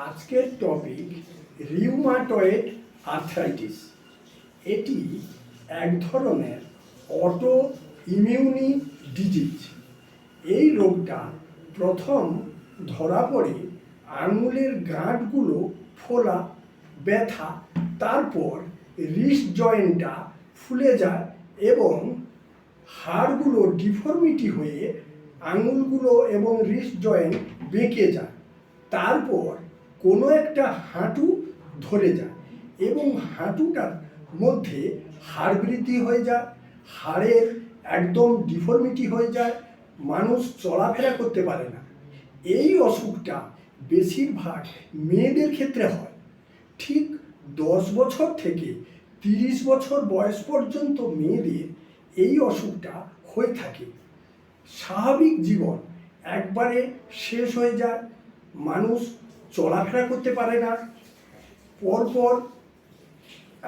আজকের topic rheumatoid arthritis. এটি এক ধরনের অটো ইমিউনি ডিজিজ। এই রোগটা প্রথম ধরা পড়ে আঙুলের গাঁটগুলো ফোলা, ব্যথা, তারপর রিস্ট জয়েন্টটা ফুলে যায় এবং হাড়গুলো ডিফর্মিটি হয়ে আঙুলগুলো এবং রিস্ট জয়েন্ট বেঁকে যায়। তারপর কোনো একটা হাঁটু ধরে যায় এবং হাঁটুটার মধ্যে হাড় বৃদ্ধি হয়ে যায়, হাড়ের একদম ডিফর্মিটি হয়ে যায়, মানুষ চলাফেরা করতে পারে না। এই অসুখটা বেশিরভাগ মেয়েদের ক্ষেত্রে হয়। ঠিক 10 বছর থেকে 30 বছর বয়স পর্যন্ত মেয়েদের এই অসুখটা হয়ে থাকে। স্বাভাবিক জীবন একবারে শেষ হয়ে যায়, মানুষ চলাফেরা করতে পারে না, পরপর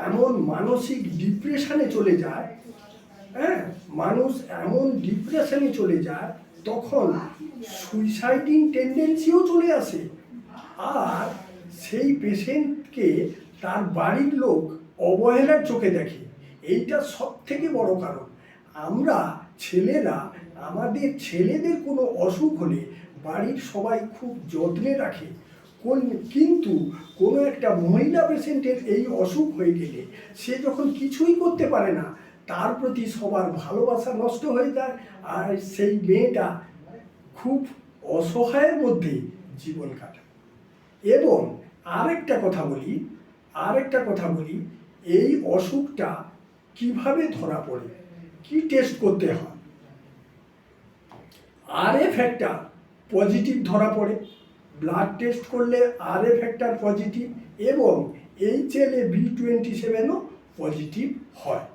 এমন মানসিক ডিপ্রেশনে চলে যায়, মানুষ এমন ডিপ্রেশনে চলে যায় তখন সুইসাইডিং টেন্ডেন্সিও চলে আসে। আর সেই পেশেন্টকে তার বাড়ির লোক অবহেলার চোখে দেখে। এইটা সব থেকে বড় কারণ। আমরা ছেলেরা আমাদের ছেলেদের কোনো অসুখ হলে বাড়ির সবাই খুব যত্নে রাখে, কিন্তু কোনো একটা মহিলা পেশেন্টের এই অসুখ হয়ে গেলে সে যখন কিছুই করতে পারে না, তার প্রতি সবার ভালোবাসা নষ্ট হয়ে যায় আর সেই মেয়েটা খুব অসহায়ের মধ্যে জীবন কাটায়। এবং আরেকটা কথা বলি এই অসুখটা কিভাবে ধরা পড়ে, কি টেস্ট করতে হয়। RA ফ্যাক্টর পজিটিভ ধরা পড়ে, ব্লাড টেস্ট করলে RA ফ্যাক্টর পজিটিভ এবং HLA-B27ও পজিটিভ হয়।